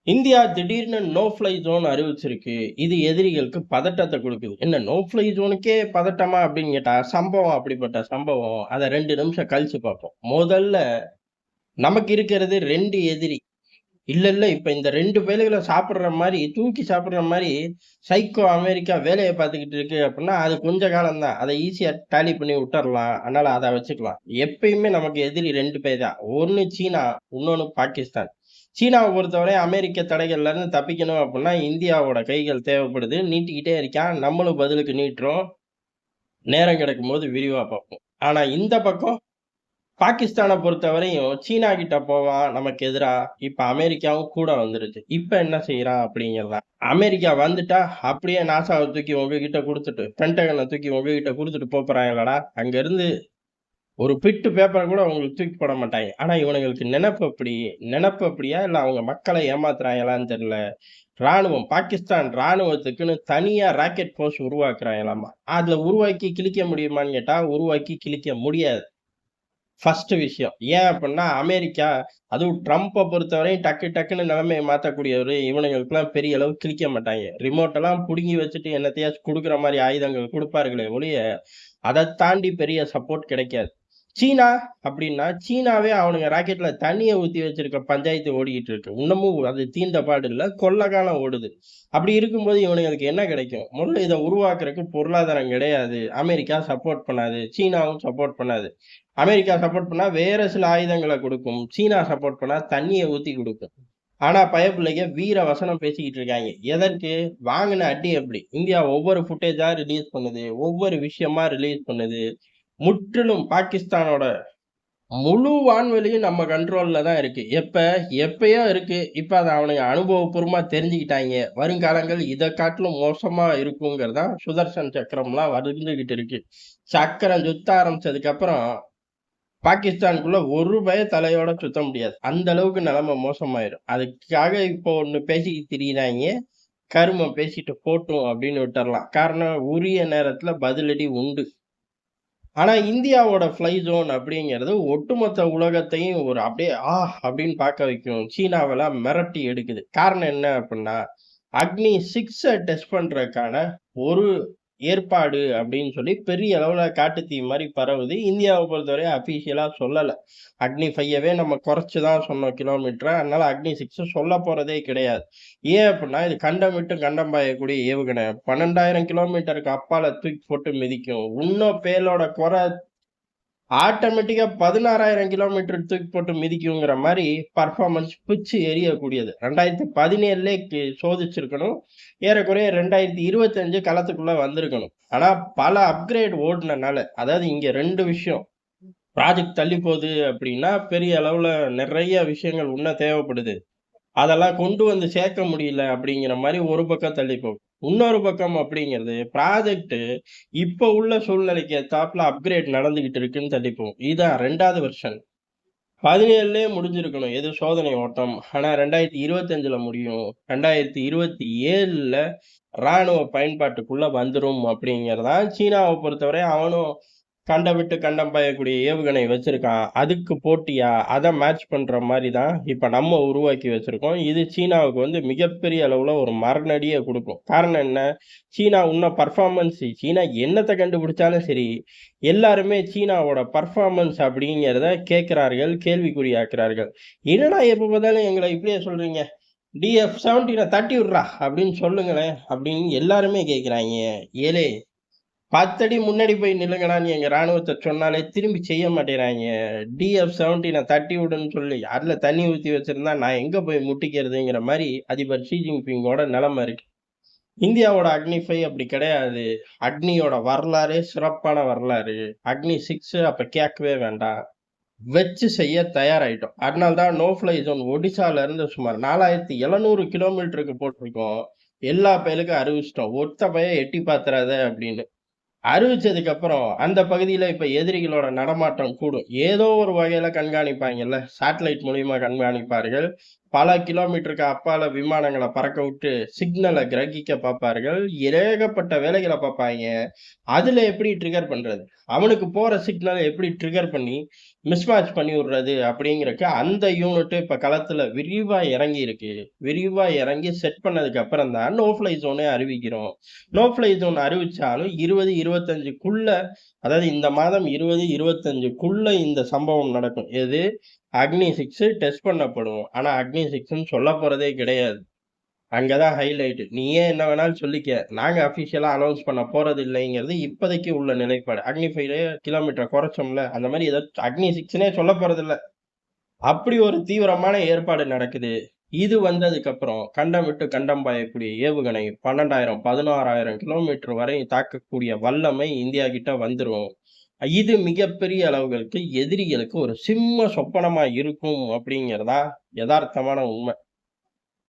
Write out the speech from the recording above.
India திடீர்னு no fly zone அறிவிச்சிருக்கு. இது எதிரிகளுக்கு பதட்டத்த குடுக்குது. என்ன நோ ஃப்ளை ஜோனுக்கே பதட்டமா அப்படின்னு கேட்டா, சம்பவம் அப்படிப்பட்ட சம்பவம். அத 2 நிமிஷம் கழிச்சு பார்ப்போம். முதல்ல நமக்கு இருக்கிறது 2 எதிரி. இல்ல இப்ப இந்த 2 பயலுகள சாப்பிடுற மாரி, தூக்கி சாப்பிடுற மாரி சைக்கோ அமெரிக்கா வேலைய பார்த்துக்கிட்டு இருக்கு அப்படின்னா, அது கொஞ்ச காலம் தான். அத ஈஸியா டாலி பண்ணி விட்டறலாம். அதனால அத வச்சுக்கலாம். எப்பயுமே நமக்கு எதிரி 2 பேர் தான். ஒண்ணு சீனா, இன்னொன்னு பாகிஸ்தான். சீனாவ பொறுத்தவரை அமெரிக்க தடைகள்ல இருந்து தப்பிக்கணும் அப்படின்னா, இந்தியாவோட கைகள் தேவைப்படுது. நீட்டிக்கிட்டே இருக்கான். நம்மளும் பதிலுக்கு நீட்டுறோம். நேரம் கிடைக்கும்போது விரிவா பார்ப்போம். ஆனா இந்த பக்கம் பாகிஸ்தான பொறுத்தவரையும் சீனா கிட்ட போவான் நமக்கு எதிரா. இப்ப அமெரிக்காவும் கூட வந்துருச்சு. இப்ப என்ன செய்றான் அப்படிங்கிறது தான். அமெரிக்கா வந்துட்டா அப்படியே நாசாவ தூக்கி உங்ககிட்ட குடுத்துட்டு, பென்டகன தூக்கி உங்ககிட்ட குடுத்துட்டு போப்போறாங்களாடா. அங்க இருந்து ஒரு பிட்டு பேப்பர கூட உங்களுக்கு தூக்கி போட மாட்டாய்ங்க. ஆனா இவனுங்களுக்கு நெனப்பு அப்படி. நெனப்பு அப்படியா? இல்ல அவங்க மக்கள ஏமாத்துறாய்ங்களான்னு தெரியல. பாகிஸ்தான் ராணுவத்துக்குன்னு தனியா ராக்கெட் ஃபோர்ஸ் உருவாக்குறாங்களாமா. அதுல உருவாக்கி கிழிக்க முடியுமான்னு கேட்டா, உருவாக்கி கிழிக்க முடியாது. ஃபர்ஸ்ட் விஷயம். ஏன் அப்புட்ன்னா, அமெரிக்கா அதுவும் ட்ரம்ப பொறுத்தவரையும் டக்கு டக்குன்னு நிலைமைய மாத்தக்கூடியவரு. இவனுங்களுக்கெல்லாம் பெரிய அளவு கிழிக்க மாட்டாய்ங்க. ரிமோட் எல்லாம் புடுங்கி வச்சுட்டு என்னத்தையாச்சும் குடுக்குற மாரி ஆயுதங்கள் குடுப்பார்களே ஒழிய, அதத் தாண்டி பெரிய சப்போர்ட் கிடைக்காது. சீனா அப்டின்னா, சீனாவே அவனுங்க ராக்கெட்ல தண்ணிய ஊத்தி வச்சிருக்க பஞ்சாயத்து ஓடிக்கிட்டு இருக்கு. இன்னமும் அது தீர்ந்த பாடு இல்ல. கொள்ள காலம் ஓடுது. அப்படி இருக்கும்போது இவனுங்களுக்கு என்ன கிடைக்கும்? முதல்ல இத உருவாக்குறதுக்கு பொருளாதாரம் கிடையாது. அமெரிக்கா சப்போர்ட் பண்ணாது. சீனாவும் சப்போர்ட் பண்ணாது. அமெரிக்கா சப்போர்ட் பண்ணா வேற சில ஆயுதங்கள குடுக்கும். சீனா சப்போர்ட் பண்ணா தண்ணிய ஊத்தி குடுக்கும். ஆனா பயப்புள்ளைங்க வீர வசனம் பேசிக்கிட்டு இருக்காய்ங்க. எதற்கு? வாங்குன அடி அப்படி. இந்தியா ஒவ்வொரு ஃபுட்டேஜா ரிலீஸ் பண்ணுது. ஒவ்வொரு விஷயமா ரிலீஸ் பண்ணுது. முற்றிலும் பாகிஸ்தானோட முழு வான்வெளியும் நம்ம கண்ட்ரோல்ல தான் இருக்கு. எப்பயோ இருக்கு. இப்ப அத அவனுங்க அனுபவபூர்வமா தெரிஞ்சுக்கிட்டாய்ங்க. வருங்காலங்கள் இத காட்டிலும் மோசமா இருக்குங்கிறது தான் சுதர்சன் சக்கரம்லாம் வந்துகிட்டு இருக்கு. சக்கரம் சுத்த ஆரம்பிச்சதுக்கு அப்புறம் பாகிஸ்தானுக்குள்ள ஒரு பய தலையோட சுத்த முடியாது. அந்த அளவுக்கு நிலைமை மோசமாயிரும். அதுக்காக இப்போ ஒண்ணு பேசிக்கிட்டு திரியிறாய்ங்க. கருமம் பேசிட்டு போட்டும் அப்படின்னு விட்டுறலாம். காரணம் உரிய நேரத்துல பதிலடி உண்டு. ஆனா இந்தியாவோட ஃப்ளை ஜோன் அப்படிங்கிறது ஒட்டுமொத்த உலகத்தையும் ஒரு அப்படியே அப்படின்னு பார்க்க வைக்கும். சீனாவெல்லாம் மிரட்டி எடுக்குது. காரணம் என்ன அப்படின்னா, அக்னி 6 டெஸ்ட் பண்றதுக்கான ஒரு ஏற்பாடு அப்படின்னு சொல்லி பெரிய அளவுல காட்டுத்தீ மாரி பரவுது. இந்தியாவ பொறுத்தவரை அஃபிஷியலா சொல்லல. அக்னி 5யவே நம்ம குறைச்சு தான் சொன்னோம் கிலோமீட்டர. அதனால அக்னி 6 சொல்லப் போறதே கிடையாது. ஏன் அப்படின்னா, இது கண்டம் விட்டு கண்டம் பாயக்கூடிய ஏவுகணை. 12,000 கிலோமீட்டருக்கு அப்பால தூக்கி போட்டு மிதிக்கும். இன்னும் பேலோட குறை ஆட்டோமேட்டிக்கா 16,000 கிலோமீட்டர் தூக்கி போட்டு மிதிக்குங்கிற மாரி பெர்ஃபார்மன்ஸ் பிச்சு எரியக்கூடியது. 2017லயே சோதிச்சிருக்கணும். ஏறக்குறைய 2025 களத்துக்குள்ள வந்திருக்கணும். ஆனா பல அப்கிரேட் ஓடுனனால, அதாவது இங்க 2 விஷயம். ப்ராஜெக்ட் தள்ளி போகுது அப்படின்னா, பெரிய அளவுல நெறைய விஷயங்கள் இன்னும் தேவைப்படுது. அதெல்லாம் கொண்டு வந்து சேர்க்க முடியல அப்படிங்கிற மாரி ஒரு பக்கம் தள்ளி போகும். இன்னொரு பக்கம் அப்படிங்கிறது ப்ராஜெக்ட் இப்ப உள்ள சூழ்நிலைக்கு ஏத்தாப்புல அப்கிரேட் நடந்துகிட்டு இருக்குன்னு தள்ளி போகும். இதான் 2வது வெர்ஷன். 17லயே முடிஞ்சிருக்கணும். எது சோதனை ஓட்டம். ஆனா 2025ல முடியும். 2027ல ராணுவ பயன்பாட்டுக்குள்ள வந்துரும் அப்படிங்கிறதான் சீனாவ பொறுத்தவரை அவனும் கண்டம் விட்டு கண்டம் பாயக்கூடிய ஏவுகணை வச்சிருக்கான். அதுக்கு போட்டியா, அத மேட்ச் பண்ற மாரி தான் இப்ப நம்ம உருவாக்கி வச்சிருக்கோம். இது சீனாவுக்கு வந்து மிகப்பெரிய அளவுல ஒரு மரநடிய குடுக்கும். காரணம் என்ன? சீனா இன்னும் சீனா என்னத்த கண்டுபிடிச்சாலும் சரி, எல்லாருமே சீனாவோட பெர்ஃபார்மன்ஸ் அப்படிங்கிறத கேட்கிறார்கள், கேள்விக்குறியாக்குறார்கள். என்னடா எப்ப பார்த்தாலும் எங்கள இப்படியே சொல்றீங்க? DF-17 தட்டி விட்றா அப்படின்னு சொல்லுங்களேன் அப்படின்னு எல்லாருமே கேட்கிறாய்ங்க. ஏலே 10 அடி முன்னாடி போய் நில்லுங்கடான்னு எங்க ராணுவத்த சொன்னாலே திரும்பி செய்ய மாட்டேங்கிறாய்ங்க. DF-17 தட்டி விடுன்னு சொல்லி அதுல தண்ணி ஊத்தி வச்சிருந்தா நான் எங்க போய் முட்டிக்கிறதுங்கிற மாரி அதிபர் ஷி ஜின்பிங்கோட நிலைமை இருக்கு. இந்தியாவோட அக்னி 5 அப்படி கிடையாது. அக்னியோட வரலாறே சிறப்பான வரலாறு. அக்னி 6 அப்ப கேட்கவே வேண்டாம். வச்சு செய்ய தயாராயிட்டோம். அதனால தான் நோ ஃப்ளை ஜோன் ஒடிசால இருந்து சுமார் 4,700 கிலோமீட்டருக்கு போட்டிருக்கோம். எல்லா பயலுக்கும் அறிவிச்சிட்டோம். ஒத்த பய எட்டி பாத்துறாத அப்படின்னு. அறிவிச்சதுக்கு அப்புறம் அந்த பகுதியில இப்ப எதிரிகளோட நடமாட்டம் கூடும். ஏதோ ஒரு வகையில கண்காணிப்பாய்ங்கல்ல. சேட்டலைட் மூலியமா கண்காணிப்பார்கள். பல கிலோமீட்டருக்கு அப்பால விமானங்கள பறக்க விட்டு, சிக்னல கிரகிக்க பார்ப்பார்கள். ஏகப்பட்ட வேலைகள பார்ப்பாய்ங்க. அதுல எப்படி ட்ரிகர் பண்றது? அவனுக்கு போற சிக்னல எப்படி ட்ரிகர் பண்ணி, மிஸ்மேட்ச் பண்ணி விடுறது அப்படிங்கிறக்கு அந்த யூனிட் இப்ப களத்துல விரிவா இறங்கியிருக்கு. விரிவா இறங்கி செட் பண்ணதுக்கு அப்புறம் தான் நோ ஃப்ளை ஜோனே அறிவிக்கிறோம். நோ ஃப்ளை ஜோன் அறிவிச்சாலும் 20, 25க்குள்ள அதாவது இந்த மாதம் 20, 25க்குள்ள இந்த சம்பவம் நடக்கும். எது? அக்னி 6 டெஸ்ட் பண்ணப்படும். ஆனா அக்னி 6ன்னு சொல்லப் போறதே கிடையாது. அங்க தான் ஹைலைட். நீயே என்ன வேணாலும் சொல்லிக்க. நாங்க அஃபிஷியலா அனவுன்ஸ் பண்ண போறதில்லைங்கிறது இப்போதைக்கு உள்ள நிலைப்பாடு. அக்னி 5 கிலோமீட்டர குறைச்சோம்ல, அந்த மாரி ஏதாச்சும் அக்னி 6ன்னே சொல்லப் போறதில்ல. அப்படி ஒரு தீவிரமான ஏற்பாடு நடக்குது. இது வந்ததுக்கப்புறம் கண்டம் விட்டு கண்டம் பாயக்கூடிய ஏவுகணை 12,000, 16,000 கிலோமீட்டர் வரை தாக்கக்கூடிய வல்லமை இந்தியா கிட்ட வந்துரும். இது மிகப்பெரிய அளவுகளுக்கு எதிரிகளுக்கு ஒரு சிம்ம சொப்பனமா இருக்கும் அப்படிங்கிறது தான் எதார்த்தமான உண்மை.